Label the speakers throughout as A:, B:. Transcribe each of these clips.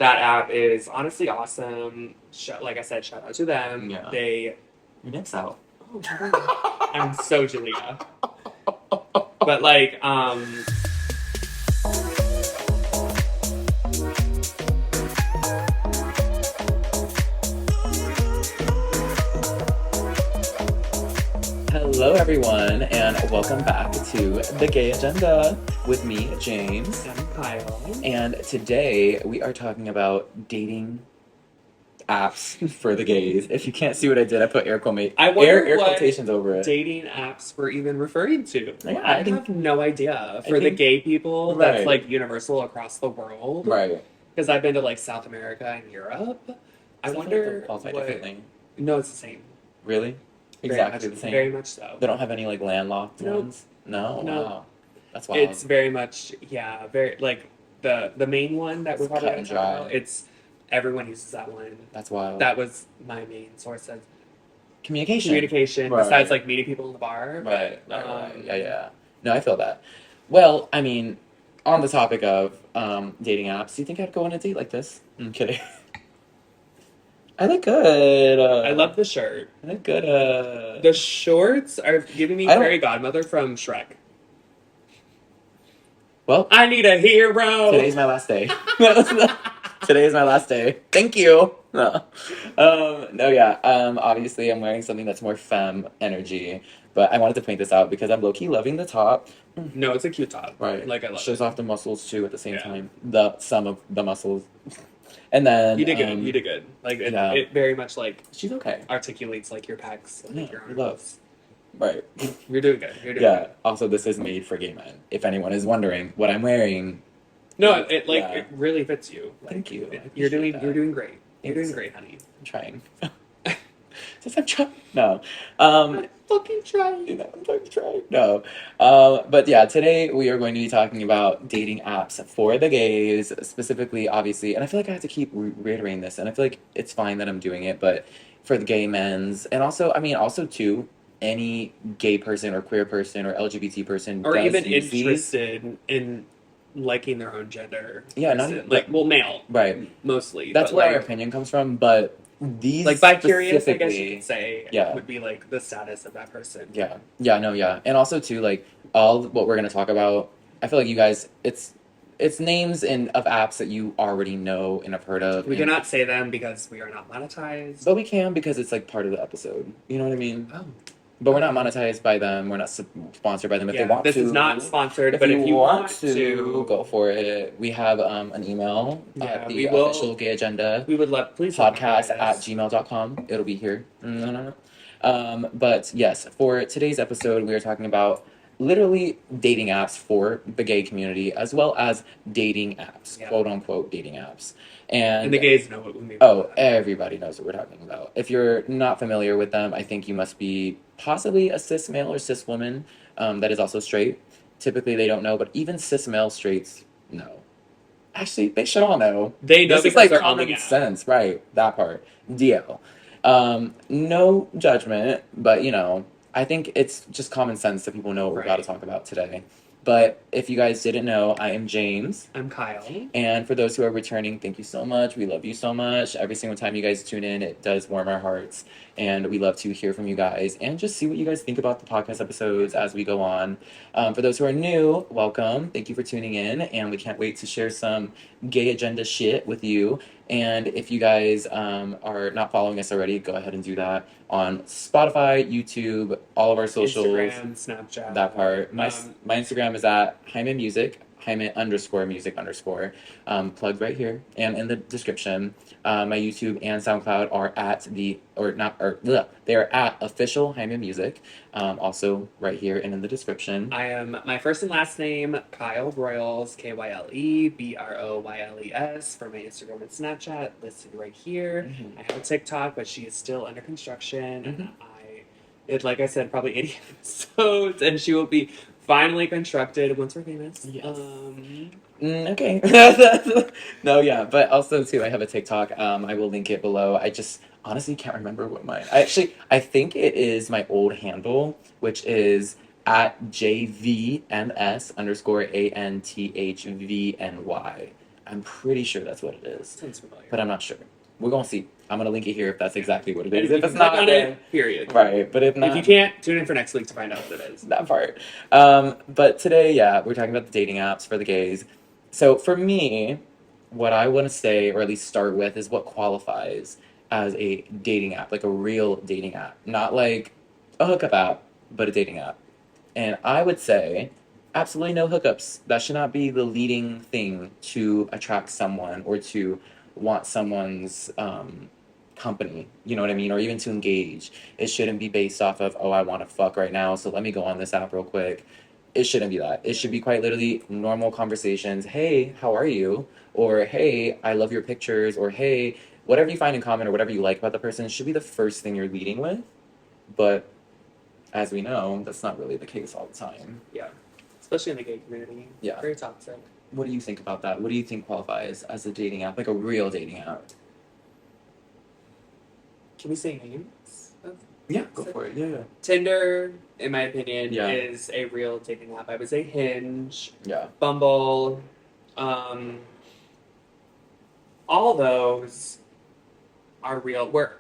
A: That app is honestly awesome. Like I said, shout out to them.
B: Yeah.
A: They.
B: Your nick's out.
A: Oh, I'm so Julia. But like,
B: Hello, everyone, and welcome back to The Gay Agenda with me, James.
A: I'm Kyle.
B: And today we are talking about dating apps for the gays. If you can't see what I did, I put air quotations over it.
A: Dating apps we're even referring to.
B: Yeah,
A: I have no idea. For the gay people,
B: Right.
A: that's like universal across the world.
B: Right.
A: Because I've been to like South America and Europe. I wonder.
B: Differently.
A: No, it's the same.
B: Really? Exactly the same.
A: Very much so.
B: They don't have any like landlocked
A: Nope.
B: ones? No?
A: No.
B: Wow. That's wild.
A: It's very much, yeah, very like the main one that we're probably
B: cut and dry.
A: about. It's everyone uses that one.
B: That's wild.
A: That was my main source of
B: communication.
A: Right. Besides like meeting people in the bar.
B: Right. Yeah. No, I feel that. Well, I mean, on the topic of dating apps, do you think I'd go on a date like this? I'm kidding. I look good.
A: I love the shirt.
B: I look good.
A: The shorts are giving me Fairy Godmother from Shrek.
B: Well,
A: I need a hero.
B: Today's my last day. Today is my last day. Thank you. No. Obviously, I'm wearing something that's more femme energy, but I wanted to point this out because I'm low-key loving the top.
A: No, it's a cute top.
B: Right.
A: Like, I love
B: Shows
A: it.
B: off the muscles, too, at the same time. Some of the muscles. And then...
A: You did good. You did good. Like, it very much, like...
B: She's okay.
A: Articulates, like, your pecs. Like, your
B: arms. Right.
A: You're doing good. You're doing good.
B: Also, this is made for gay men. If anyone is wondering what I'm wearing...
A: No, it really fits you. Like,
B: thank you.
A: You're doing great. You're doing great, honey.
B: I'm trying. Since I'm trying. No.
A: I'm fucking trying.
B: I'm fucking trying. No. But yeah, today we are going to be talking about dating apps for the gays, specifically, obviously. And I feel like I have to keep reiterating this, and I feel like it's fine that I'm doing it, but for the gay men's, and also too, any gay person or queer person or LGBT person,
A: or even interested in liking their own gender.
B: Yeah, not even,
A: male.
B: Right.
A: Mostly.
B: That's where our opinion comes from, but these
A: like bi-curious, I guess you could say, would be like the status of that person.
B: Yeah. And also too, like, all what we're gonna talk about, I feel like you guys, it's names of apps that you already know and have heard of.
A: We cannot say them because we are not monetized.
B: But we can because it's like part of the episode. You know what I mean?
A: Oh.
B: But we're not monetized by them. We're not sponsored by them. If they want
A: this
B: to,
A: is not sponsored. But if you want to,
B: go for it. We have an email at the official Gay Agenda.
A: We would love please
B: podcast@gmail.com. It'll be here. But yes, for today's episode, we are talking about literally dating apps for the gay community, as well as dating apps, quote unquote dating apps. And
A: the gays know what we mean. Oh,
B: everybody knows what we're talking about. If you're not familiar with them, I think you must be possibly a cis male or cis woman that is also straight. Typically, they don't know, but even cis male straights know. Actually, they should all know.
A: They know
B: this is like common sense, right? That part. DL. No judgment, but I think it's just common sense that people know what we're about to talk about today. But if you guys didn't know, I am James.
A: I'm Kyle.
B: And for those who are returning, thank you so much. We love you so much. Every single time you guys tune in, it does warm our hearts. And we love to hear from you guys and just see what you guys think about the podcast episodes as we go on. For those who are new, welcome. Thank you for tuning in. And we can't wait to share some gay agenda shit with you. And if you guys are not following us already, go ahead and do on Spotify, YouTube, all of our socials.
A: Instagram, Snapchat.
B: That part. My Instagram is at JAIME Music. JAIME_music_. Plugged right here and in the description. My YouTube and SoundCloud are they are at official JAIME Music. Also right here and in the description.
A: I am my first and last name, Kyle Broyles, KYLEBROYLES, for my Instagram and Snapchat, listed right here.
B: Mm-hmm.
A: I have a TikTok, but she is still under construction. Mm-hmm. And like I said, probably 80 episodes, and she will be finally constructed once we're famous.
B: Yes. Okay. No, yeah, but also too, I have a TikTok. I will link it below. I just honestly can't remember what mine. I think it is my old handle, which is at JVMS_ANTHVNY. I'm pretty sure that's what it is,
A: Sounds familiar.
B: but I'm not sure. We're gonna see. I'm gonna link it here if that's exactly what it
A: And
B: is.
A: you
B: If
A: can
B: it's
A: click
B: not,
A: on
B: then
A: it, period.
B: right. But if not,
A: If you can't, tune in for next week to find out what it is.
B: that part. But today, yeah, we're talking about the dating apps for the gays. So for me, what I want to say, or at least start with, is what qualifies as a dating app, like a real dating app, not like a hookup app, but a dating app. And I would say absolutely no hookups. That should not be the leading thing to attract someone or to want someone's company. You know what I mean? Or even to engage. It shouldn't be based off of, oh, I want to fuck right now, so let me go on this app real quick. It shouldn't be that. It should be quite literally normal conversations. Hey, how are you? Or hey, I love your pictures. Or hey, whatever you find in common or whatever you like about the person should be the first thing you're leading with. But as we know, that's not really the case all the time.
A: Yeah. Especially in the gay community.
B: Yeah.
A: Very toxic.
B: What do you think about that? What do you think qualifies as a dating app, like a real dating app?
A: Can we say names?
B: Yeah, go for it. Yeah.
A: Tinder, in my opinion,
B: Yeah.
A: is a real dating app. I would say Hinge,
B: Yeah.
A: Bumble, all those are real. Where,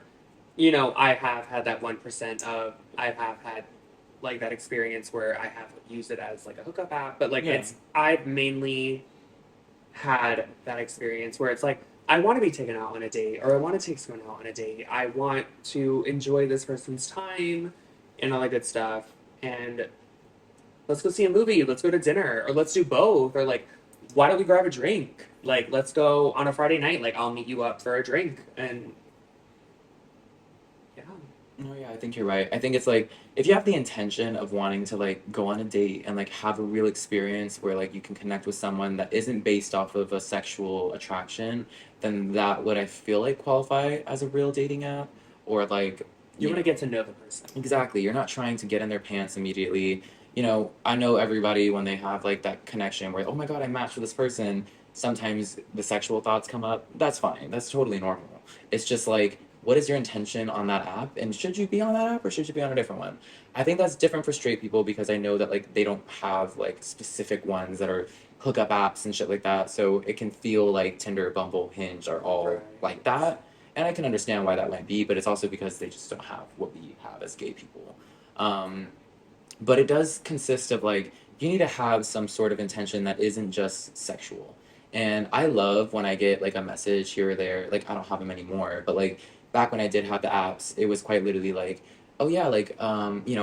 A: I have had that 1% of, I have had like that experience where I have used it as like a hookup app, but like
B: Yeah.
A: I've mainly had that experience where it's like, I want to be taken out on a date, or I want to take someone out on a date. I want to enjoy this person's time and all that good stuff. And let's go see a movie, let's go to dinner, or let's do both, or like, why don't we grab a drink? Like, let's go on a Friday night, like, I'll meet you up for a drink. And yeah.
B: No, yeah, I think you're right. I think it's like if you have the intention of wanting to like go on a date and like have a real experience where like you can connect with someone that isn't based off of a sexual attraction, then that would I feel like qualify as a real dating app or like
A: You want to get to know the person.
B: exactly. You're not trying to get in their pants immediately. I know everybody when they have like that connection where, oh my God, I matched with this person. Sometimes the sexual thoughts come up. That's fine. That's totally normal. It's just like, what is your intention on that app? And should you be on that app or should you be on a different one? I think that's different for straight people because I know that like they don't have like specific ones that are hookup apps and shit like that. So it can feel like Tinder, Bumble, Hinge are all
A: Right.
B: like that. And I can understand why that might be, but it's also because they just don't have what we have as gay people. But it does consist of like, you need to have some sort of intention that isn't just sexual. And I love when I get like a message here or there, like I don't have them anymore, but like back when I did have the apps, it was quite literally like, oh yeah, like,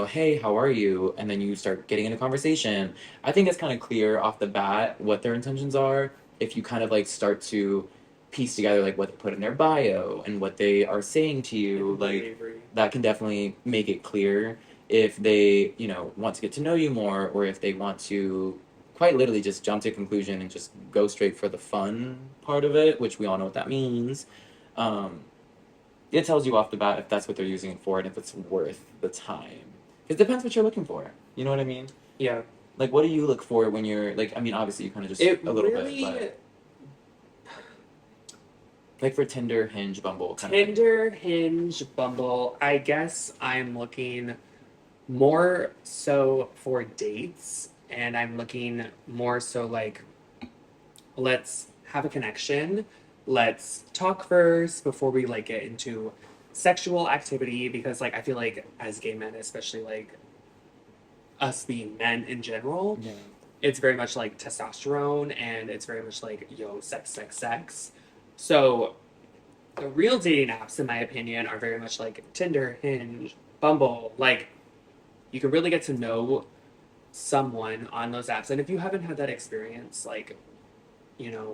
B: hey, how are you? And then you start getting into conversation. I think it's kind of clear off the bat what their intentions are if you kind of like start to piece together like what they put in their bio and what they are saying to you. Like that can definitely make it clear if they, want to get to know you more or if they want to quite literally just jump to a conclusion and just go straight for the fun part of it, which we all know what that means. It tells you off the bat if that's what they're using it for and if it's worth the time. It depends what you're looking for. You know what I mean?
A: Yeah.
B: Like, what do you look for when you're, like, I mean, obviously you kind of just
A: It
B: a little
A: really,
B: bit, but like for Tinder, Hinge, Bumble, kind of thing.
A: Tinder, Hinge, Bumble, I guess I'm looking more so for dates, and I'm looking more so like, let's have a connection. Let's talk first before we like get into sexual activity because like I feel like as gay men, especially like us being men in general,
B: Yeah.
A: it's very much like testosterone and it's very much like sex, sex, sex. So the real dating apps, in my opinion, are very much like Tinder, Hinge, Bumble. Like you can really get to know someone on those apps, and if you haven't had that experience, like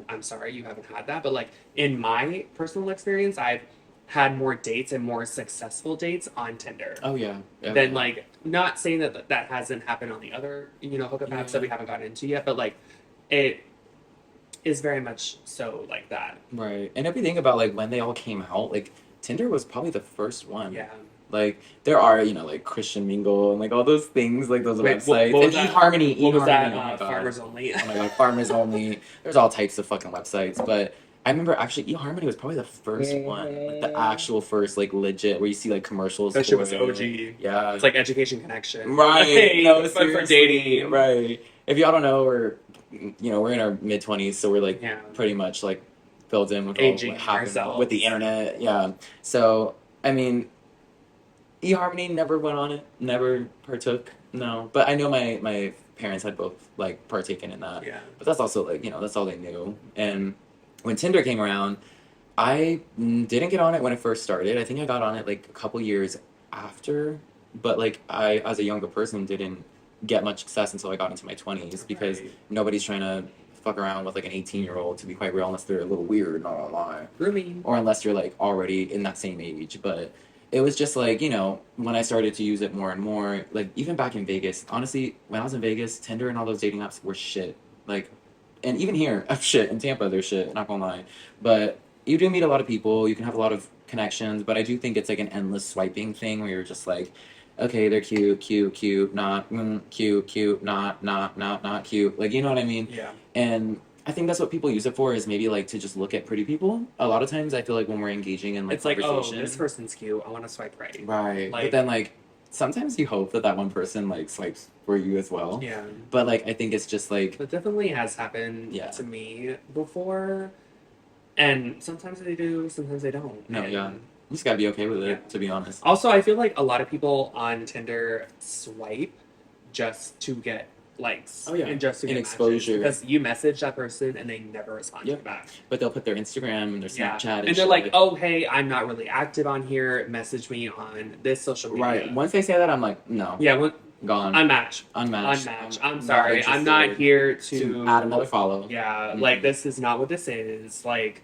A: I'm sorry you haven't had that, but like in my personal experience, I've had more dates and more successful dates on Tinder
B: Oh, yeah.
A: than like not saying that hasn't happened on the other hookup apps that we haven't gotten into yet, but like it is very much so like that.
B: Right. And if you think about like when they all came out, like Tinder was probably the first one.
A: Yeah.
B: Like there are, like Christian Mingle and like all those things, like those
A: Wait,
B: websites.
A: what was
B: And
A: that?
B: eHarmony,
A: What was that?
B: oh my God.
A: Farmers Only.
B: Oh my God, Farmers Only. There's all types of fucking websites, but I remember actually eHarmony was probably the first one, like the actual first like legit where you see like commercials.
A: That shit was
B: for it.
A: OG.
B: Yeah.
A: It's like Education Connection.
B: Right.
A: Like,
B: No,
A: but for
B: seriously.
A: dating.
B: Right. If y'all don't know or we're in our mid-20s, so we're like
A: Yeah.
B: pretty much like filled in with all
A: Aging
B: what happened
A: ourselves.
B: with the internet. Yeah. So I mean, eHarmony never went on it, never partook. No, but I know my parents had both like partaken in that.
A: Yeah.
B: But that's also like that's all they knew. And when Tinder came around, I didn't get on it when it first started. I think I got on it like a couple years after, but like I, as a younger person, didn't get much success until I got into my 20s because
A: Right.
B: nobody's trying to fuck around with like an 18-year-old, to be quite real, unless they're a little weird, not gonna lie,
A: Grooming.
B: or unless you're like already in that same age. But it was just like, when I started to use it more and more, like even back in Vegas, honestly, when I was in Vegas, Tinder and all those dating apps were shit. Like, and even here, shit. In Tampa, they're shit, not gonna lie. But you do meet a lot of people, you can have a lot of connections, but I do think it's like an endless swiping thing where you're just like, okay, they're cute, cute, cute, not, cute, cute, not cute. Like, you know what I mean?
A: Yeah.
B: And I think that's what people use it for, is maybe like to just look at pretty people. A lot of times I feel like when we're engaging in like
A: It's like, oh,
B: conversation.
A: this person's cute. I want to swipe right.
B: Right.
A: Like-
B: But then like sometimes you hope that that one person like swipes for you as well.
A: Yeah.
B: But like I think it's just like,
A: That definitely has happened
B: Yeah.
A: to me before. And sometimes they do, sometimes they don't.
B: No,
A: And
B: yeah. you just gotta be okay with it,
A: Yeah.
B: to be honest.
A: Also, I feel like a lot of people on Tinder swipe just to get likes.
B: Oh, yeah.
A: And just to
B: And
A: get
B: exposure.
A: matches. Because you message that person and they never respond to
B: Yep.
A: you back.
B: But they'll put their Instagram and their
A: Yeah.
B: Snapchat and
A: And they're
B: shit.
A: like, oh, hey, I'm not really active on here. Message me on this social media.
B: Right. Once they say that, I'm like, no,
A: Yeah, well,
B: gone,
A: unmatch.
B: unmatched.
A: Unmatch. I'm sorry. I'm not
B: interested
A: here
B: to add another follow.
A: Yeah,
B: Mhm.
A: like this is not what this is. Like,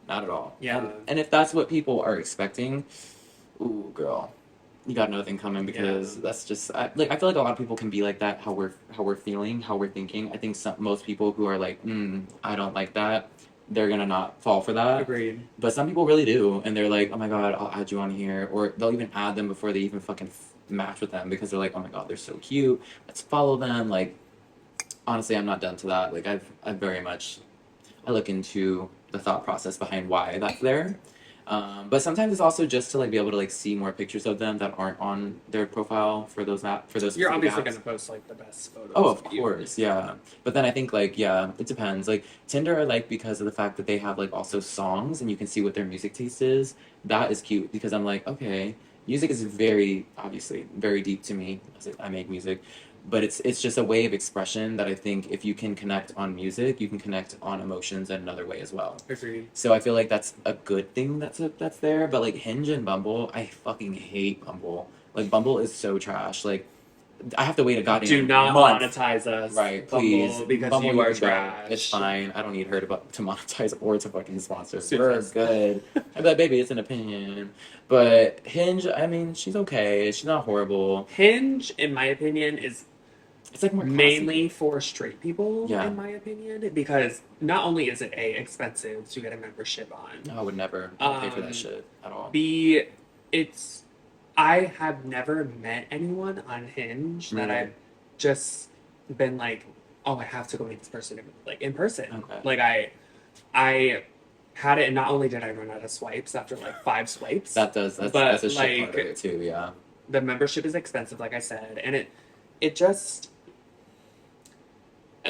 B: Not at all.
A: Yeah.
B: And if that's what people are expecting, ooh, girl, you got nothing coming, because that's just I feel like a lot of people can be like that. How we're feeling, how we're thinking. I think most people who are like, I don't like that, they're gonna not fall for that.
A: agreed.
B: But some people really do, and they're like, oh my god, I'll add you on here, or they'll even add them before they even fucking match with them, because they're like, oh my god, they're so cute. Let's follow them. Like, honestly, I'm not done to that. Like, I've very much, I look into the thought process behind why that's there. But sometimes it's also just to like be able to like see more pictures of them that aren't on their profile for those
A: You're
B: specific
A: obviously
B: apps.
A: gonna post like the best photos.
B: Oh, of
A: you.
B: course, yeah. But then I think like, yeah, it depends. Like Tinder, I like because of the fact that they have like also songs and you can see what their music taste is. That is cute, because I'm like, okay, music is very obviously very deep to me, as I make music. But it's just a way of expression that I think if you can connect on music, you can connect on emotions in another way as well.
A: Agreed.
B: So I feel like that's a good thing that's there. But like Hinge and Bumble, I fucking hate Bumble. Like Bumble is so trash. Like I have to wait a goddamn
A: Do not
B: month.
A: monetize us,
B: Right,
A: Bumble,
B: please.
A: because
B: Bumble,
A: you are
B: can go.
A: trash.
B: It's fine. I don't need her to monetize or to fucking sponsor.
A: Suit
B: We're
A: us.
B: good. I'm like, baby, it's an opinion. But Hinge, I mean, she's okay. She's not horrible.
A: Hinge, in my opinion, is
B: It's like more classy.
A: mainly for straight people.
B: Yeah.
A: In my opinion, because not only is it expensive to get a membership on,
B: No, I would never pay for
A: Um,
B: that shit at all.
A: B, I have never met anyone on Hinge that
B: Really?
A: I've just been like, oh, I have to go meet this person like in person.
B: Okay.
A: Like I had it, and not only did I run out of swipes after like 5 swipes,
B: That's
A: But,
B: a shit part of
A: like-
B: it too, yeah.
A: the membership is expensive, like I said, and it just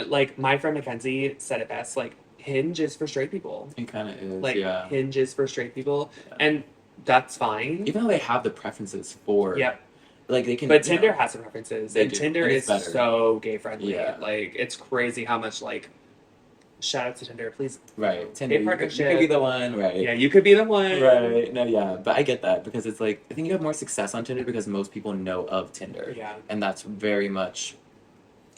A: like my friend Mackenzie said it best. Like Hinge is for straight people.
B: It kind of is,
A: Like
B: yeah.
A: Hinge is for straight people,
B: Yeah.
A: and that's fine.
B: Even though they have the preferences for,
A: Yep.
B: like they can.
A: But
B: you
A: Tinder
B: know,
A: has some preferences,
B: They
A: and
B: do,
A: Tinder
B: and
A: is
B: it's better.
A: so gay friendly.
B: Yeah.
A: Like it's crazy how much like. Shout out to Tinder, please.
B: right. Tinder,
A: Gay
B: you
A: partnership.
B: could be the one, right?
A: Yeah, you could be the one.
B: Right. No, yeah, but I get that, because it's like I think you have more success on Tinder because most people know of Tinder,
A: Yeah.
B: and that's very much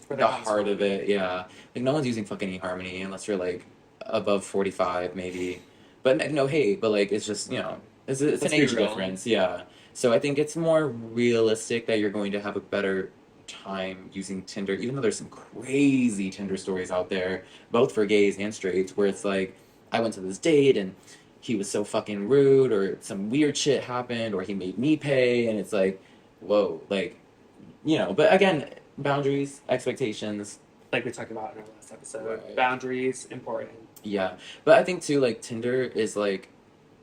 A: For
B: the heart of it. Yeah, like no one's using fucking eHarmony unless you're like above 45, maybe. But no hate, but like it's just it's an
A: Let's be
B: age
A: real.
B: difference. Yeah, so I think it's more realistic that you're going to have a better time using Tinder, even though there's some crazy Tinder stories out there, both for gays and straights, where it's like, I went to this date and he was so fucking rude, or some weird shit happened, or he made me pay, and it's like, whoa, like, but again, boundaries, expectations,
A: Like we talked about in our last episode.
B: Right.
A: Boundaries, important.
B: yeah. But I think too, like, Tinder is like,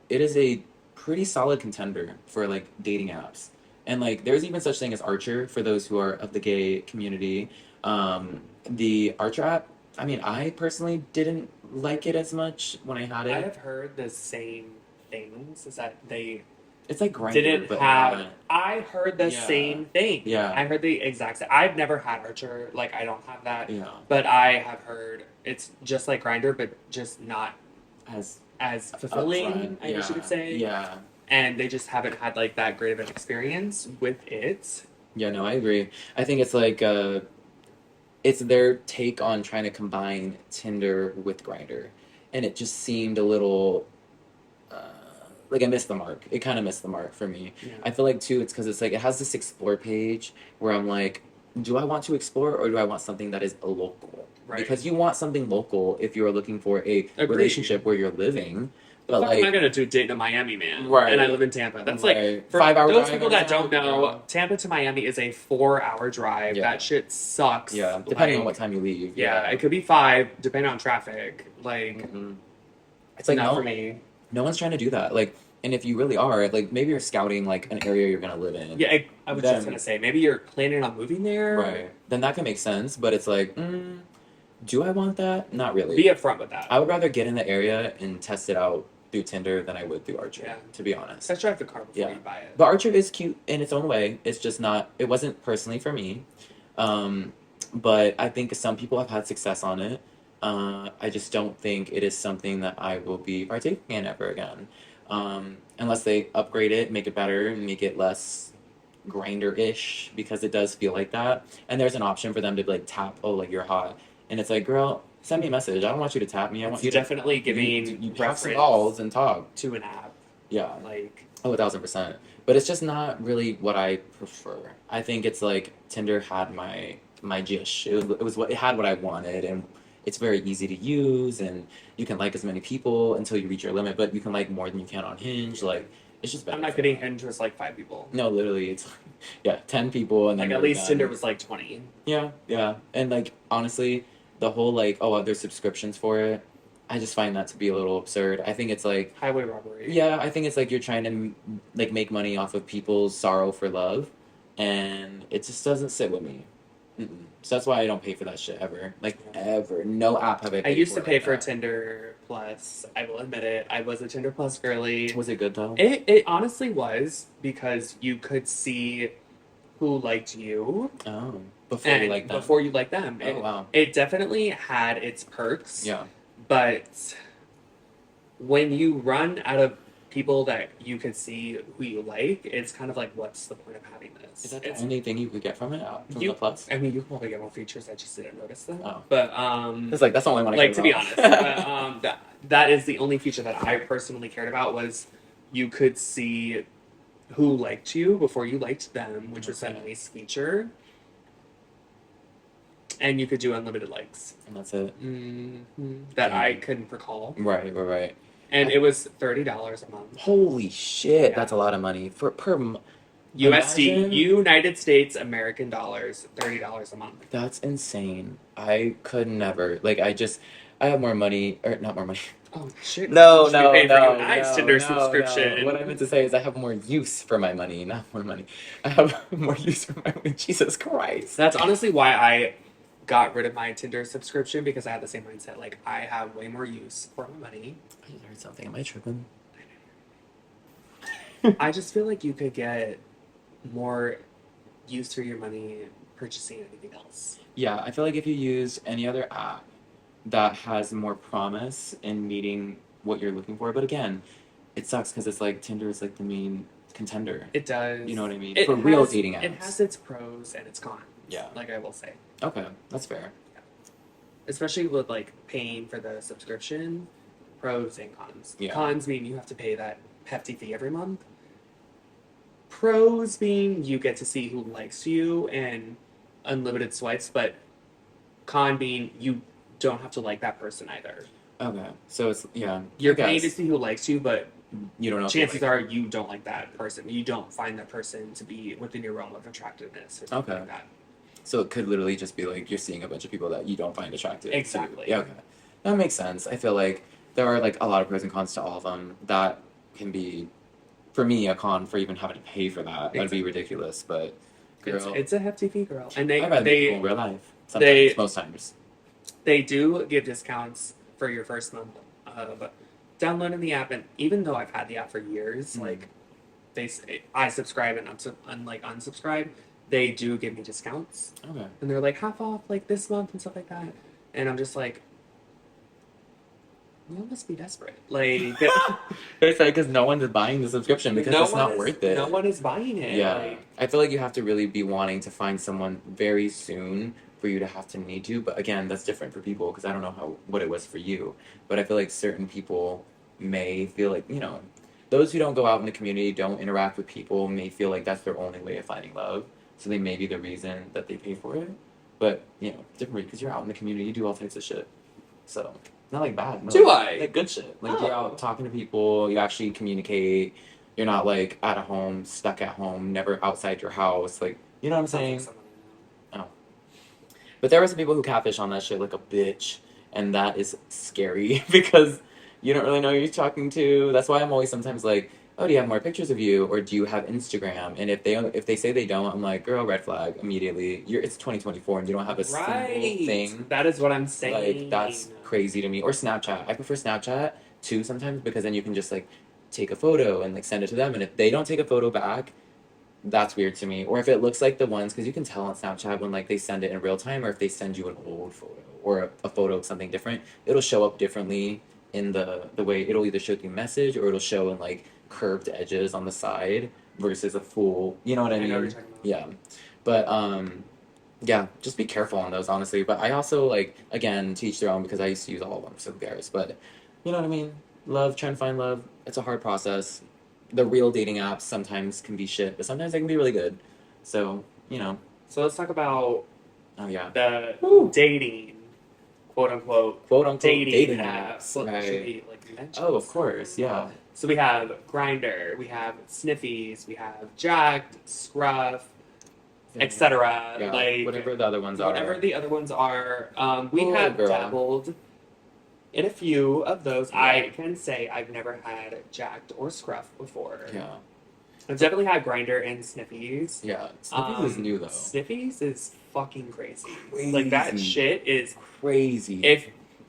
B: it is a pretty solid contender for like dating apps. And like, there's even such thing as Archer for those who are of the gay community. The Archer app I mean, I personally didn't like it as much when I had
A: I
B: it.
A: have heard the same things. Is that they
B: It's like Grindr,
A: didn't
B: but
A: have.
B: not.
A: I heard the
B: Yeah.
A: same thing.
B: Yeah.
A: I heard the exact same. I've never had Archer. Like I don't have that.
B: Yeah.
A: But I have heard it's just like Grinder, but just not
B: As
A: fulfilling.
B: upfront.
A: I guess you could say.
B: Yeah.
A: And they just haven't had like that great of an experience with it.
B: Yeah, no, I agree. I think it's like it's their take on trying to combine Tinder with Grindr, and it just seemed a little uh, like I missed the mark. It kind of missed the mark for me.
A: Yeah.
B: I feel like too, it's because it's like it has this explore page where I'm like, do I want to explore or do I want something that is a local?
A: Right.
B: Because you want something local if you are looking for a
A: Agreed.
B: relationship where you're living. But
A: Fuck
B: like,
A: am I gonna do date in Miami, man?
B: Right.
A: And I live in Tampa. That's
B: Right.
A: like for
B: 5 hour
A: those
B: drive
A: people
B: every
A: that don't
B: time,
A: know,
B: yeah.
A: Tampa to Miami is a 4-hour drive.
B: Yeah.
A: That shit sucks.
B: yeah, depending on
A: Like,
B: what time you leave.
A: Yeah, it could be 5, depending on traffic. Like
B: Mhm.
A: it's
B: like
A: not
B: no,
A: for me.
B: no one's trying to do that. Like, and if you really are, like, maybe you're scouting like an area you're gonna live in.
A: Yeah, I was
B: Then-
A: just gonna say maybe you're planning on moving there.
B: Right. Then that can make sense, but it's like, do I want that? Not really.
A: Be upfront with that.
B: I would rather get in the area and test it out through Tinder than I would through Archer.
A: Yeah.
B: To be honest.
A: Let's drive the car before
B: Yeah.
A: you buy it.
B: But Archer is cute in its own way. It's just not. It wasn't personally for me. But I think some people have had success on it. I just don't think it is something that I will be partaking in ever again. Unless they upgrade it, make it better, make it less grinder-ish, because it does feel like that. And there's an option for them to like tap, oh, like you're hot. And it's like, girl, send me a message. I don't want you to tap me. I want
A: It's
B: you to
A: definitely giving
B: you have some
A: preference
B: balls and talk.
A: to an app.
B: Yeah.
A: Like
B: Oh, 1,000%. But it's just not really what I prefer. I think it's like Tinder had my jish. It was what it had what I wanted, and it's very easy to use, and you can like as many people until you reach your limit, but you can like more than you can on Hinge. Like it's just better.
A: I'm not
B: for
A: kidding.
B: that.
A: Hinge was like 5 people.
B: No, literally, it's yeah, 10 people, and then
A: Like at
B: you're
A: least
B: done.
A: Tinder was like 20.
B: Yeah, yeah, and like honestly, the whole like there's subscriptions for it. I just find that to be a little absurd. I think it's like
A: Highway robbery.
B: yeah, I think it's like you're trying to like make money off of people's sorrow for love, and it just doesn't sit with me. So that's why I don't pay for that shit ever. Like ever, no app have I
A: I
B: paid
A: used to
B: for
A: pay
B: like
A: for
B: that.
A: Tinder Plus. I will admit it. I was a Tinder Plus girly.
B: Was it good though?
A: It honestly was because you could see who liked you
B: Oh, before
A: and
B: you like them.
A: before you liked them.
B: Oh wow.
A: It definitely had its perks.
B: Yeah.
A: But when you run out of people that you could see who you like, it's kind of like, what's the point of having this?
B: Is that the
A: It's,
B: only thing you could get from it? From
A: You-
B: the plus?
A: I mean, you probably get more features. I just didn't notice them.
B: Oh.
A: But
B: It's like that's the only one. I
A: like
B: care
A: to be
B: about.
A: honest, but, that is the only feature that I personally cared about was you could see who liked you before you liked them, which was a
B: Okay.
A: nice feature. And you could do unlimited likes.
B: And that's it.
A: That I couldn't recall.
B: Right.
A: And it was $30 a month.
B: Holy shit,
A: Yeah.
B: that's a lot of money for per.
A: USD,
B: Imagine-
A: United States American dollars, $30 a month.
B: That's insane. I could never. Like I have more money or not more money.
A: Oh shit!
B: No,
A: You should
B: no,
A: be paying for
B: no,
A: a nice
B: no,
A: Tinder
B: no,
A: subscription.
B: no. What I meant to say is I have more use for my money, not more money. I have more use for my money. Jesus Christ.
A: That's honestly why I got rid of my Tinder subscription because I had the same mindset. Like I have way more use for my money.
B: I just heard something. Am I tripping?
A: I just feel like you could get more use for your money purchasing anything else.
B: Yeah, I feel like if you use any other app that has more promise in meeting what you're looking for, but again, it sucks because it's like Tinder is like the main contender.
A: It does.
B: You know what I mean?
A: It
B: For real
A: has-
B: dating apps.
A: It has its pros and its cons.
B: Yeah.
A: Like I will say.
B: Okay, that's fair.
A: Especially with like paying for the subscription, pros and cons.
B: Yeah.
A: Cons mean you have to pay that hefty fee every month. Pros being you get to see who likes you and unlimited swipes, but con being you don't have to like that person either.
B: Okay, so it's yeah.
A: You're
B: I
A: paying to
B: guess.
A: see who likes you, but
B: You don't know. if you
A: chances
B: like-
A: are you don't like that person. You don't find that person to be within your realm of attractiveness or something
B: Okay.
A: like that.
B: So it could literally just be like you're seeing a bunch of people that you don't find attractive.
A: Exactly.
B: Yeah, okay. That makes sense. I feel like there are like a lot of pros and cons to all of them. That can be, for me, a con for even having to pay for that. That'd be ridiculous. But girl,
A: It's a hefty fee, girl. And
B: I'd rather meet people
A: they
B: in real life. Sometimes,
A: they-
B: most times.
A: They do give discounts for your first month of downloading the app, and even though I've had the app for years, like I subscribe and unsubscribe, they do give me discounts,
B: Okay.
A: and they're like half off like this month and stuff like that, and I'm just like, you must be desperate, like.
B: It's like because no one's buying the subscription because
A: No
B: it's
A: one
B: not
A: is,
B: worth it.
A: No one is buying it.
B: Yeah,
A: Like,
B: I feel like you have to really be wanting to find someone very soon for you to have to need to. But again, that's different for people because I don't know what it was for you. But I feel like certain people may feel like those who don't go out in the community, don't interact with people, may feel like that's their only way of finding love. So they may be the reason that they pay for it. But different because you're out in the community, you do all types of shit. So not like bad. No,
A: do I?
B: like good shit. Like you're out talking to people, you actually communicate. You're not like at home, stuck at home, never outside your house. Like, you know what I'm saying? Oh. But there are some people who catfish on that shit like a bitch, and that is scary because you don't really know who you're talking to. That's why I'm always sometimes like, oh, do you have more pictures of you, or do you have Instagram? And if they say they don't, I'm like, girl, red flag immediately. It's 2024 and you don't have a single thing.
A: That is what I'm saying.
B: Like that's crazy to me. Or Snapchat. I prefer Snapchat too sometimes because then you can just like take a photo and like send it to them, and if they don't take a photo back, that's weird to me. Or if it looks like the ones, because you can tell on Snapchat when like they send it in real time, or if they send you an old photo or a photo of something different, it'll show up differently in the way it'll either show through message or it'll show in like curved edges on the side versus a full, you know what I mean?
A: know what you're talking about.
B: Yeah, but yeah, just be careful on those, honestly. But I also like, again, teach their own because I used to use all of them, so who cares? But you know what I mean? Love, trying to find love, it's a hard process. The real dating apps sometimes can be shit, but sometimes they can be really good. So,
A: So let's talk about
B: oh yeah.
A: the dating, quote unquote,
B: dating
A: apps.
B: apps. Right.
A: Should we like mention?
B: Oh, of course, yeah.
A: So we have Grindr, we have Sniffies, we have Jacked, Scruff, etc.
B: Yeah,
A: Like
B: whatever the other ones are.
A: whatever the other ones are. We
B: Oh,
A: have
B: girl.
A: dabbled in a few of those.
B: Yeah.
A: I can say I've never had Jacked or Scruff before.
B: Yeah.
A: I've definitely had Grindr and Sniffies.
B: Yeah. Sniffies is new though.
A: Sniffies is fucking crazy.
B: Crazy.
A: Like that shit is
B: Crazy.
A: if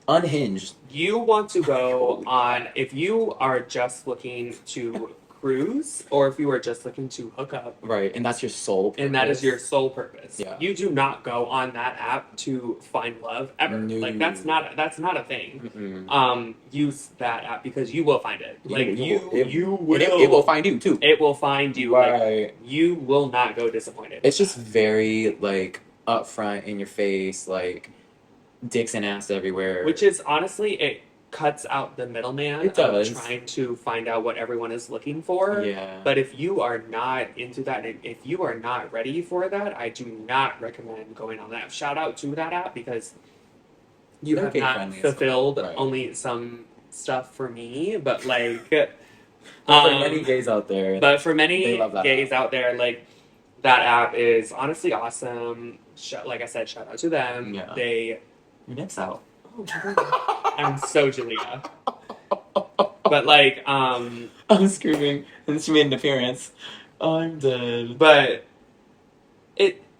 B: Unhinged.
A: you want to go on, if you are just looking to cruise, or if you are just looking to hook up,
B: Right, and that's your soul purpose.
A: and that is your sole purpose,
B: Yeah.
A: you do not go on that app to find love ever.
B: No.
A: Like that's not a thing.
B: Mm-mm.
A: Use that app because you will find it. Like you will.
B: And it will find you too.
A: It will find you.
B: Right.
A: Like, you will not go disappointed.
B: It's just very like upfront in your face, like dicks and ass everywhere.
A: Which is honestly, it cuts out the middleman
B: It does.
A: of trying to find out what everyone is looking for.
B: Yeah.
A: But if you are not into that, and if you are not ready for that, I do not recommend going on that. Shout out to that app because you
B: They're
A: have not
B: kid-friendly as well.
A: fulfilled
B: Right.
A: only some stuff for me, but like,
B: But for many gays out there,
A: but for many
B: they love that
A: gays out there, like that app is honestly awesome. Like I said, shout out to them.
B: Yeah.
A: They.
B: your nips out.
A: I'm so Julia. But like,
B: I'm screaming, and she made an appearance. I'm dead.
A: but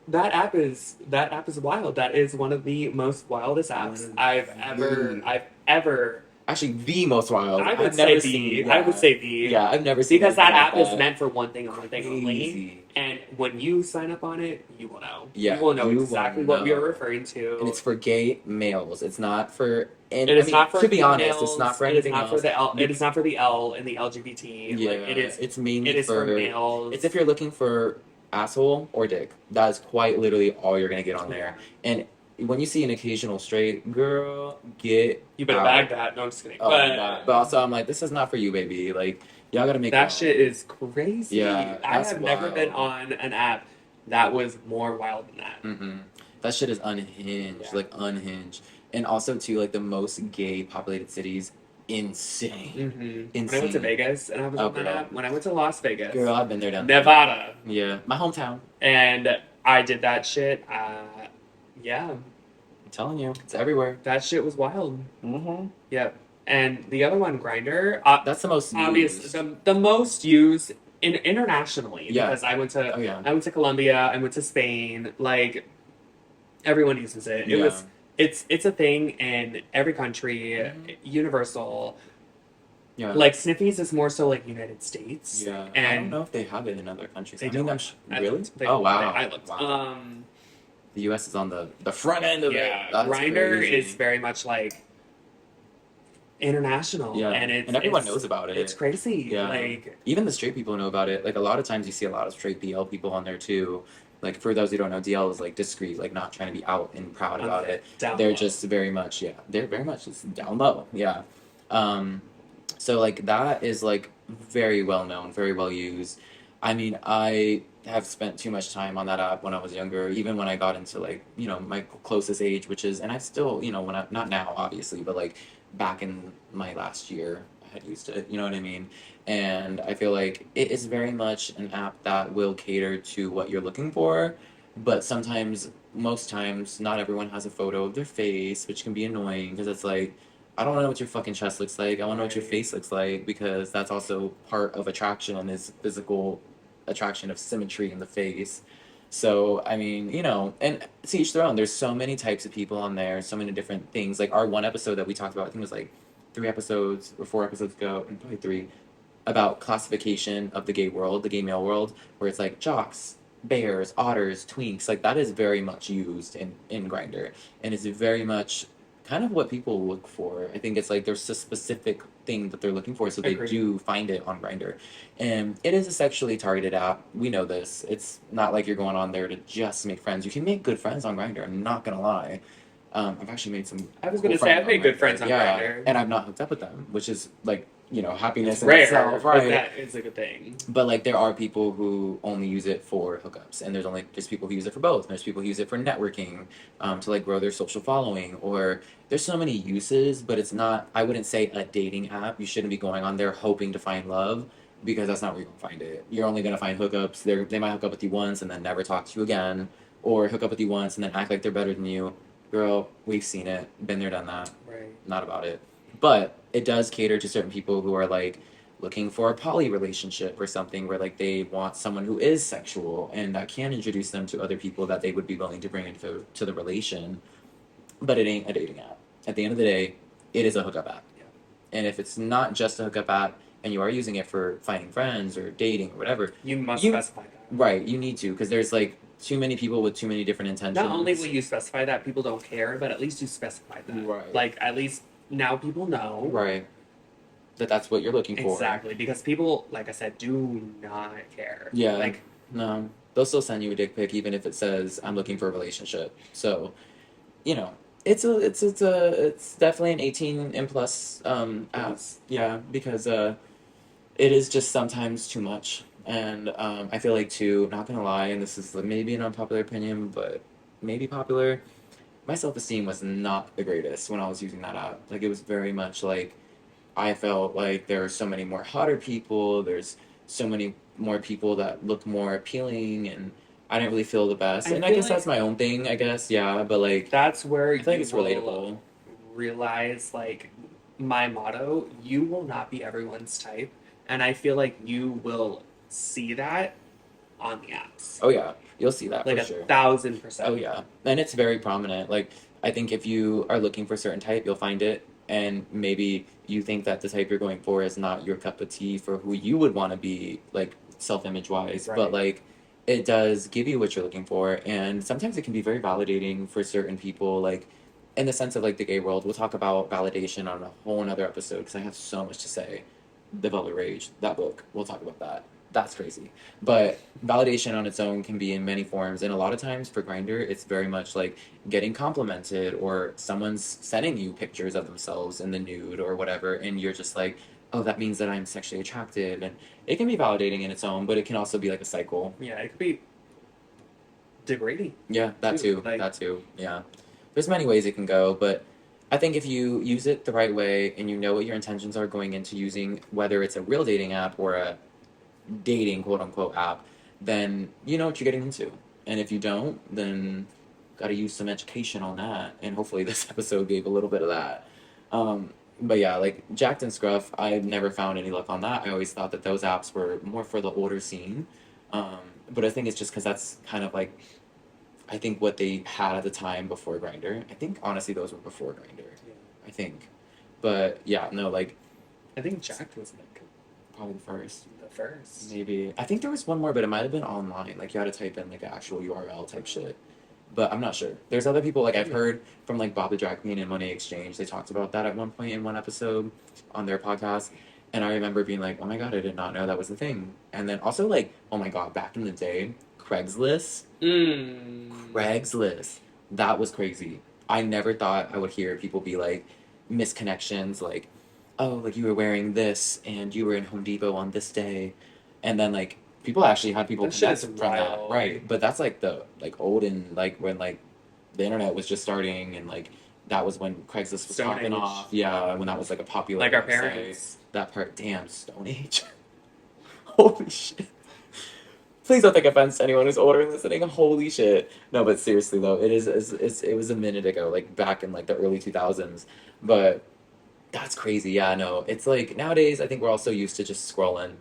A: that app is wild. That is one of the most wildest apps I've ever.
B: Actually, the most wild.
A: I would
B: I've never
A: say
B: seen.
A: the. I would say the.
B: Yeah, I've never seen
A: Because that
B: anything
A: app
B: like
A: is
B: that.
A: meant for one thing and one thing only.
B: Crazy.
A: And when you sign up on it, you will know.
B: Yeah,
A: you will know
B: you will
A: exactly what we are
B: know.
A: referring to.
B: And it's for gay males. It's not for. And
A: It is
B: I mean,
A: not for
B: to be honest,
A: females,
B: it's not for
A: it is
B: anything
A: not
B: else.
A: for the L. It is not for the L in the LGBT.
B: Yeah,
A: Like, it is.
B: It's mainly
A: It is for males.
B: It's if you're looking for asshole or dick. That is quite literally all you're gonna get on there. And when you see an occasional straight girl, get
A: You better
B: out.
A: bag that. No, I'm just kidding.
B: Oh, but also, I'm like, this is not for you, baby. Like, y'all gotta make
A: that
B: it
A: shit is crazy.
B: Yeah,
A: I
B: that's
A: have never
B: wild.
A: been on an app that was more wild than that.
B: Mm-mm. That shit is unhinged,
A: Yeah.
B: like unhinged, and also too like the most gay populated cities, insane.
A: Mm-hmm. When I
B: Insane.
A: went to Vegas and I was
B: Oh,
A: on that
B: girl.
A: app, when I went to Las Vegas,
B: Girl, I've been there down there.
A: Nevada,
B: Yeah, my hometown.
A: and I did that shit. Yeah,
B: I'm telling you, it's everywhere.
A: that shit was wild.
B: Mm-hmm.
A: Yep. And the other one, Grinder,
B: That's the most
A: obvious,
B: used.
A: the most used internationally.
B: Yeah.
A: Because I went to
B: Oh yeah.
A: Colombia, I went to Spain. Like everyone uses it. It
B: Yeah.
A: was it's a thing in every country,
B: Mhm.
A: universal.
B: Yeah.
A: Like Sniffies is more so like United States,
B: Yeah. I don't
A: and
B: know if they have it in other countries.
A: they
B: I mean,
A: don't. I
B: really?
A: looked. They,
B: Oh wow.
A: I looked.
B: Wow. The US is on the front end of it.
A: Yeah,
B: That's
A: Grinder is
B: crazy.
A: very much like international,
B: Yeah.
A: and
B: And everyone knows about
A: it's
B: it.
A: crazy.
B: Yeah.
A: Like
B: Even the straight people know about it. Like a lot of times you see a lot of straight DL people on there too. Like for those who don't know, DL is like discreet, like not trying to be out and proud
A: on
B: about
A: the
B: it.
A: down
B: They're
A: low.
B: just very much, yeah, they're very much just down low. Yeah. Um, so like that is like very well known, very well used. I mean, I have spent too much time on that app when I was younger, even when I got into like, my closest age, which is, and I still, when I, not now, obviously, but like back in my last year, I had used it, you know what I mean? And I feel like it is very much an app that will cater to what you're looking for, but sometimes, most times, not everyone has a photo of their face, which can be annoying because it's like, I don't know what your fucking chest looks like. I want to know what your
A: Right.
B: face looks like because that's also part of attraction is physical attraction of symmetry in the face. So, I mean, and to each their own. There's so many types of people on there, so many different things. Like our one episode that we talked about, I think it was like 3 episodes or 4 episodes ago, and probably three, about classification of the gay world, the gay male world, where it's like jocks, bears, otters, twinks. Like that is very much used in Grinder, and it's very much kind of what people look for. I think it's like there's a specific thing that they're looking for, so they
A: Agreed.
B: do find it on Grinder, and it is a sexually targeted app. We know this. It's not like you're going on there to just make friends. You can make good friends on Grinder. I'm not gonna lie. I've actually made some
A: I was
B: cool
A: gonna say
B: friends
A: I've
B: on
A: made good
B: Grindr.
A: friends on
B: Yeah,
A: Grinder.
B: and I've not hooked up with them, which is like happiness
A: It's
B: in
A: rare,
B: itself,
A: but
B: right?
A: that is a good thing.
B: But like there are people who only use it for hookups, and there's people who use it for both. And there's people who use it for networking, to like grow their social following. Or there's so many uses, but it's not. I wouldn't say a dating app. You shouldn't be going on there hoping to find love because that's not where you're gonna find it. You're only gonna find hookups. They might hook up with you once and then never talk to you again, or hook up with you once and then act like they're better than you. Girl, we've seen it, been there, done that.
A: Right.
B: Not about it. But it does cater to certain people who are like looking for a poly relationship or something where like they want someone who is sexual and that can introduce them to other people that they would be willing to bring into to the relation. But it ain't a dating app. At the end of the day, it is a hookup app.
A: Yeah.
B: And if it's not just a hookup app and you are using it for finding friends or dating or whatever,
A: You must
B: you
A: specify that.
B: right, you need to because there's like too many people with too many different intentions.
A: Not only will you specify that people don't care, but at least you specify that.
B: Right.
A: Like at least now people know.
B: Right. That's what you're looking for.
A: Exactly, because people, like I said, do not care.
B: Yeah.
A: Like
B: No. They'll still send you a dick pic even if it says I'm looking for a relationship. So, it's definitely an 18 and plus app.
A: Yes.
B: Yeah, because it is just sometimes too much. And I feel like too, not gonna lie, and this is maybe an unpopular opinion, but maybe popular. My self-esteem was not the greatest when I was using that app. Like it was very much like I felt like there are so many more hotter people. There's so many more people that look more appealing, and I didn't really feel the best.
A: I
B: And I
A: feel
B: guess
A: like
B: that's my own thing. I guess yeah, but like
A: that's where
B: I feel like
A: you
B: it's
A: will
B: relatable.
A: realize, like, my motto: you will not be everyone's type, and I feel like you will see that on the apps,
B: Oh yeah, you'll see that
A: like
B: for
A: a
B: sure.
A: 1000%.
B: Oh yeah, and it's very prominent. Like I think if you are looking for a certain type, you'll find it, and maybe you think that the type you're going for is not your cup of tea for who you would want to be, like self-image wise. But
A: Right.
B: like it does give you what you're looking for, and sometimes it can be very validating for certain people. Like in the sense of like the gay world, we'll talk about validation on a whole another episode because I have so much to say. The Velvet Rage, that book, we'll talk about that. That's crazy. But validation on its own can be in many forms, and a lot of times for Grinder, it's very much like getting complimented or someone's sending you pictures of themselves in the nude or whatever, and you're just like, oh, that means that I'm sexually attractive, and it can be validating in its own, but it can also be like a cycle.
A: Yeah, it could be degrading.
B: Yeah, that
A: Too,
B: too.
A: like-
B: That too. Yeah. There's many ways it can go, but I think if you use it the right way and you know what your intentions are going into using, whether it's a real dating app or a dating quote unquote app, then you know what you're getting into. And if you don't, then got to use some education on that. And hopefully this episode gave a little bit of that. But yeah, like Jacked and Scruff, I never found any luck on that. I always thought that those apps were more for the older scene. But I think it's just because that's kind of like I think what they had at the time before Grindr. I think honestly those were before Grindr.
A: Yeah.
B: I think, but yeah, no, like
A: I think Jack was like
B: probably the first.
A: the first.
B: Maybe I think there was one more, but it might have been online. Like you had to type in like an actual URL type shit. But I'm not sure. There's other people like I've heard from like Bob the Drag Queen and Money Exchange. They talked about that at one point in one episode on their podcast. And I remember being like, oh my god, I did not know that was a thing. And then also like, oh my god, back in the day, Craigslist. Craigslist. That was crazy. I never thought I would hear people be like misconnections, like, oh, like you were wearing this and you were in Home Depot on this day. And then like people actually had people
A: That shit
B: connect
A: is
B: from that.
A: wild.
B: Right. But that's like the like old and like when like the internet was just starting and like that was when Craigslist was
A: Stone
B: popping
A: Age.
B: off. Yeah, when that was like a popular
A: Like our
B: website.
A: parents.
B: That part, damn, Stone Age. Holy shit. Please don't take offense to anyone who's older and listening. Holy shit. No, but seriously though, it was a minute ago, like back in like the early 2000s. But that's crazy. Yeah, no. It's like nowadays I think we're also used to just scrolling.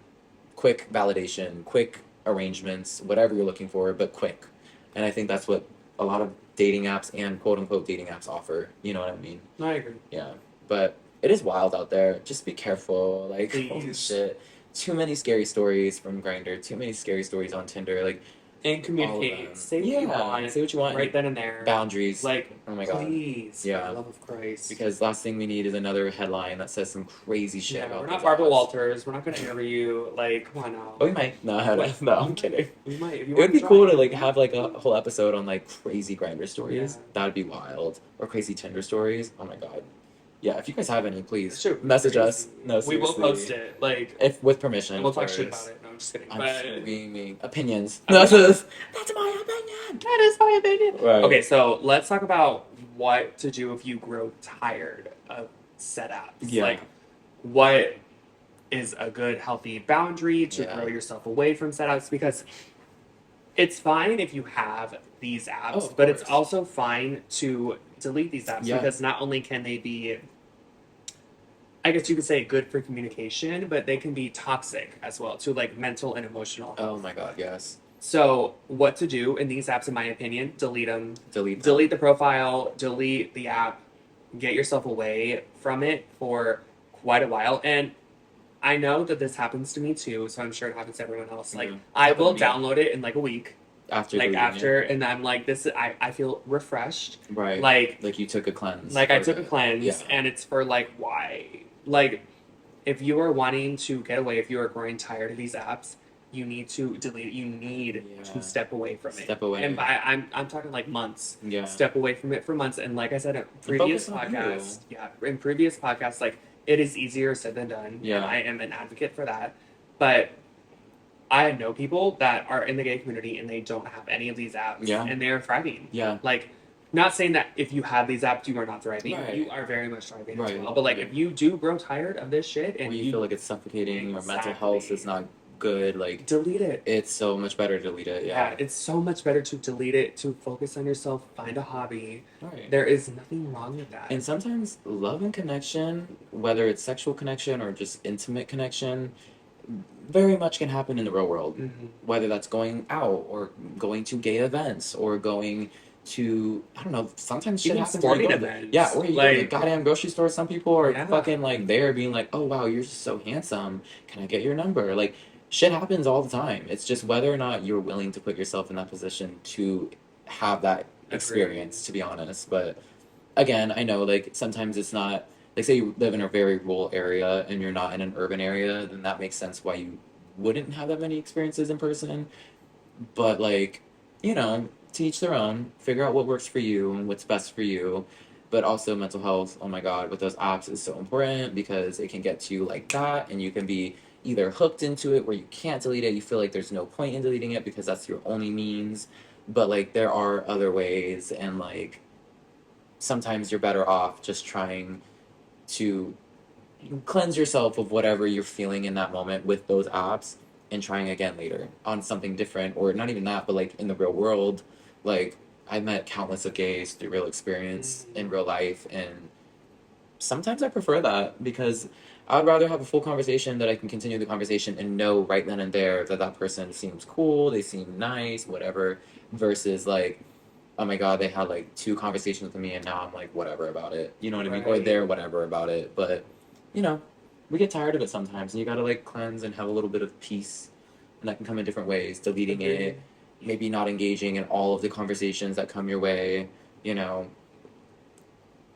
B: Quick validation, quick arrangements, whatever you're looking for, but quick. And I think that's what a lot of dating apps and quote unquote dating apps offer. You know what I mean?
A: No, I agree.
B: Yeah. But it is wild out there. Just be careful. Like, holy
A: Please.
B: shit. Too many scary stories from Grindr. Too many scary stories on Tinder. Like,
A: And
B: all of
A: communicate.
B: them.
A: Say what you want.
B: Say what you want.
A: Right then and there.
B: Boundaries.
A: Like,
B: Oh my god.
A: please.
B: Yeah.
A: For the love of Christ.
B: Because last thing we need is another headline that says some crazy shit
A: yeah,
B: about
A: we're not
B: these
A: Barbara
B: apps.
A: Walters. We're not going to interview you. Like, come on now.
B: Oh, we might. No, no, I'm kidding.
A: We might. If you
B: It would
A: want
B: be
A: try.
B: cool to like have like a whole episode on like crazy Grindr stories.
A: Yeah.
B: That'd be wild. Or crazy Tinder stories. Oh my god. Yeah, if you guys have any, please
A: Sure,
B: message
A: crazy.
B: us. No,
A: We will
B: seriously.
A: post it. Like,
B: If with permission.
A: and we'll
B: of
A: talk shit
B: course.
A: about it. No, I'm just kidding.
B: I'm
A: But
B: screaming opinions.
A: I
B: That's
A: mean-
B: that's my opinion.
A: that is my opinion.
B: Right.
A: Okay, so let's talk about what to do if you grow tired of set apps.
B: Yeah.
A: Like, what is a good, healthy boundary to
B: Yeah.
A: grow yourself away from set apps? Because it's fine if you have these apps,
B: Oh, of
A: but it's
B: course.
A: also fine to delete these apps
B: Yeah.
A: because not only can they be, I guess you could say, good for communication, but they can be toxic as well to like mental and emotional health.
B: Oh my god, yes.
A: So, what to do in these apps, in my opinion, delete them.
B: Delete them.
A: Delete the profile, delete the app, get yourself away from it for quite a while. And I know that this happens to me too, so I'm sure it happens to everyone else. Like,
B: Mhm.
A: I
B: Happened
A: will
B: to me.
A: download it in like a week,
B: After
A: like
B: deleting
A: after, and I'm like, I feel refreshed.
B: it. Right.
A: Like
B: you took a cleanse.
A: I
B: for
A: took a
B: it.
A: cleanse,
B: Yeah.
A: and it's for like, why? Like, if you are wanting to get away, if you are growing tired of these apps, you need to delete it. You need
B: Yeah.
A: to step away from it.
B: Step away.
A: And I'm talking like months.
B: Yeah.
A: Step away from it for months. And like I said in previous
B: focus on
A: podcasts, in previous podcasts, like it is easier said than done.
B: Yeah.
A: And I am an advocate for that. But I know people that are in the gay community and they don't have any of these apps.
B: Yeah.
A: And they're thriving.
B: Yeah.
A: Like, not saying that if you have these apps, you are not thriving.
B: Right.
A: You are very much thriving as
B: Right.
A: well. But like,
B: Right.
A: if you do grow tired of this shit and
B: Or you feel like it's suffocating or mental health
A: Exactly.
B: is not good, like
A: delete it.
B: it's so much better to delete it.
A: Yeah,
B: Yeah.
A: it's so much better to delete it, to focus on yourself, find a hobby.
B: Right.
A: There is nothing wrong with that.
B: And sometimes love and connection, whether it's sexual connection or just intimate connection, very much can happen in the real world.
A: Mhm.
B: Whether that's going out or going to gay events or going to, I don't know, sometimes shit
A: Even
B: happens when you
A: sporting
B: go to-
A: events.
B: Yeah, or you go to the
A: Like-
B: goddamn grocery store. Some people are
A: Yeah.
B: fucking like there being like, oh wow, you're just so handsome. Can I get your number? Like shit happens all the time. It's just whether or not you're willing to put yourself in that position to have that experience, to be honest. But again, I know like sometimes it's not like say you live in a very rural area and you're not in an urban area, then that makes sense why you wouldn't have that many experiences in person. But like, you know, to each their own, figure out what works for you and what's best for you. But also mental health, oh my god, with those apps is so important because it can get to you like that and you can be either hooked into it where you can't delete it, you feel like there's no point in deleting it because that's your only means. But like there are other ways and like sometimes you're better off just trying to cleanse yourself of whatever you're feeling in that moment with those apps and trying again later on something different or not even that but like in the real world. Like I met countless of gays through real experience in real life and sometimes I prefer that because I would rather have a full conversation that I can continue the conversation and know right then and there that that person seems cool, they seem nice, whatever, versus like oh my god, they had like 2 conversations with me and now I'm like whatever about it. You know what I mean? Or
A: Right.
B: they're whatever about it. But you know, we get tired of it sometimes and you gotta like cleanse and have a little bit of peace. And that can come in different ways. Deleting it, maybe not engaging in all of the conversations that come your way, you know.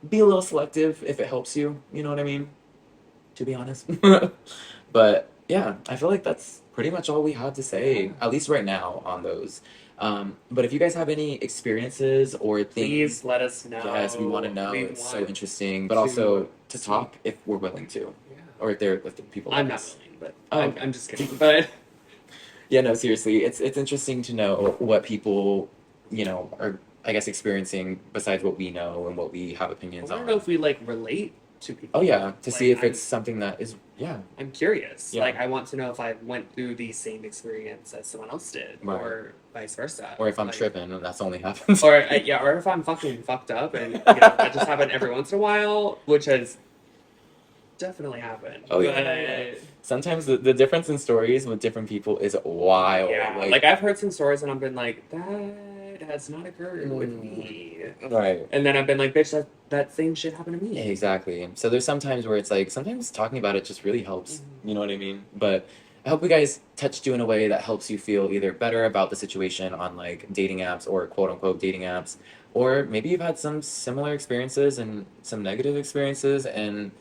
B: Be a little selective if it helps you, you know what I mean? To be honest. But yeah, I feel like that's pretty much all we have to say,
A: Yeah.
B: at least right now on those. But if you guys have any experiences or things,
A: Please let us know.
B: yes, we want to know.
A: We
B: It's so
A: want
B: interesting, but
A: to
B: also to
A: see.
B: talk if we're willing to,
A: Yeah.
B: or if the people.
A: I'm
B: like
A: not
B: us.
A: willing, but
B: Oh.
A: I'm just kidding. But
B: Yeah, no, seriously, it's interesting to know what people, you know, are I guess experiencing besides what we know and what we have
A: I
B: opinions
A: want
B: on.
A: to know if we like relate to people.
B: Oh yeah, to see
A: Like,
B: if it's something that is
A: I'm curious.
B: Yeah.
A: Like, I want to know if I went through the same experience as someone else did,
B: Right.
A: or vice versa.
B: or if I'm
A: Like,
B: tripping and that's only happens.
A: or or if I'm fucking fucked up, and that just happened every once in a while, which has definitely happened.
B: Oh, yeah. Sometimes the difference in stories with different people is wild.
A: Yeah, like I've heard some stories and I've been like, that has not occurred with me.
B: Right.
A: And then I've been like, bitch, that same shit happened to me.
B: Exactly. So there's some times where it's like sometimes talking about it just really helps.
A: Mhm.
B: You know what I mean? But I hope you guys touched you in a way that helps you feel either better about the situation on like dating apps or quote unquote dating apps, or maybe you've had some similar experiences and some negative experiences, and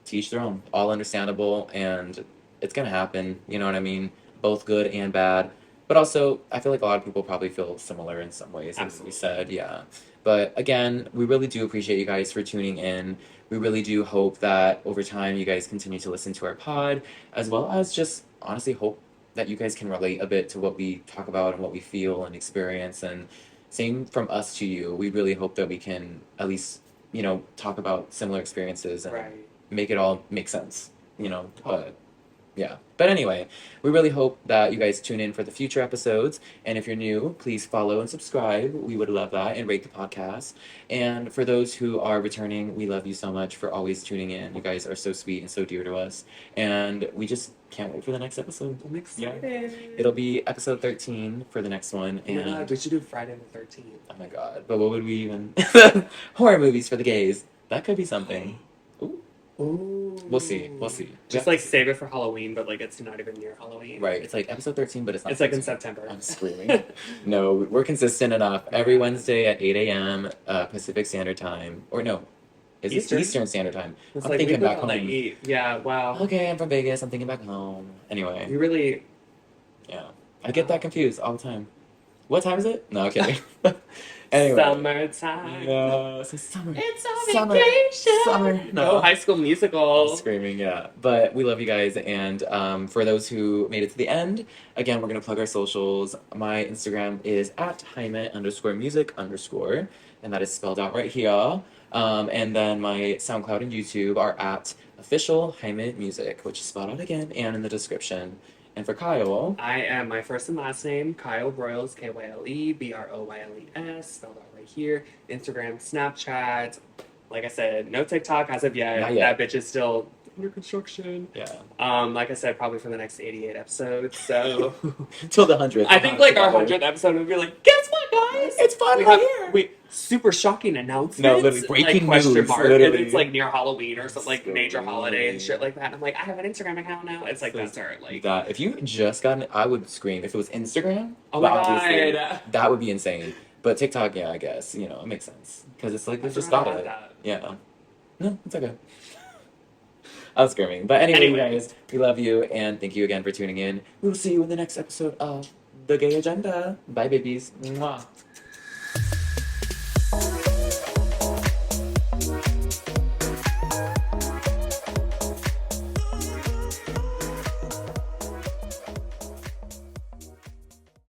B: to each their own. All understandable, and it's gonna happen. You know what I mean? Both good and bad. But also, I feel like a lot of people probably feel similar in some ways, as we
A: Absolutely.
B: said, yeah. But again, we really do appreciate you guys for tuning in. We really do hope that over time you guys continue to listen to our pod, as well as just honestly hope that you guys can relate a bit to what we talk about and what we feel and experience. And same from us to you. We really hope that we can at least, you know, talk about similar experiences and
A: Right.
B: make it all make sense, you know. But yeah. But anyway, we really hope that you guys tune in for the future episodes. And if you're new, please follow and subscribe. We would love that, and rate the podcast. And for those who are returning, we love you so much for always tuning in. You guys are so sweet and so dear to us. And we just can't wait for the next episode.
A: I'm excited.
B: It'll be episode 13 for the next one.
A: Oh my
B: And
A: God, we should do Friday the 13th.
B: oh my god. But what would we even horror movies for the gays. That could be something.
A: Ooh.
B: We'll see. We'll see.
A: Just like save it for Halloween, but like it's not even near Halloween.
B: Right. It's like episode 13, but it's not.
A: It's like in
B: 13.
A: September.
B: I'm screaming. No, we're consistent enough. Every Wednesday at 8 a.m. Pacific Standard Time. Or no, is
A: Eastern?
B: it Eastern Standard Time?
A: It's
B: I'm
A: like
B: thinking
A: we
B: back
A: put on the
B: home.
A: 8. Yeah, wow.
B: Okay, I'm from Vegas. I'm thinking back home. Anyway,
A: You really.
B: yeah. I get that confused all the time. What time is it? No, kidding. Anyway.
A: Summertime.
B: No, it's summer.
A: It's a
B: Summer.
A: vacation.
B: Summer.
A: No, High School Musical.
B: I'm screaming, yeah. But we love you guys, and for those who made it to the end, again, we're gonna plug our socials. My Instagram is at @Jaime_music_, and that is spelled out right here. And then my SoundCloud and YouTube are at official Jaime Music, which is spelled out again and in the description. And for Kyle,
A: I am my first and last name, Kyle Broyles, KYLE, BROYLES, spelled out right here. Instagram, Snapchat. Like I said, no TikTok as of yet.
B: Not yet.
A: That bitch is still under construction.
B: yeah,
A: Like I said, probably for the next 88 episodes. So
B: till the 100th.
A: I think like our 100th episode would be like, guess what, guys?
B: It's finally
A: we have
B: here.
A: super shocking announcements.
B: No, literally, breaking
A: like, question
B: news,
A: mark,
B: literally.
A: and it's like near Halloween or some like major
B: Screaming.
A: holiday and shit like that. And I'm like, I have an Instagram account now. It's like that's our like.
B: That if you just got I would scream if it was Instagram.
A: Oh my
B: obviously,
A: God.
B: that would be insane. But TikTok, yeah, I guess it makes sense because it's like
A: I
B: they just
A: forgot
B: got
A: about
B: it.
A: that.
B: Yeah, no, it's okay. I was screaming, but anyway, guys, we love you and thank you again for tuning in. We'll see you in the next episode of The Gay Agenda. Bye, babies. Mwah.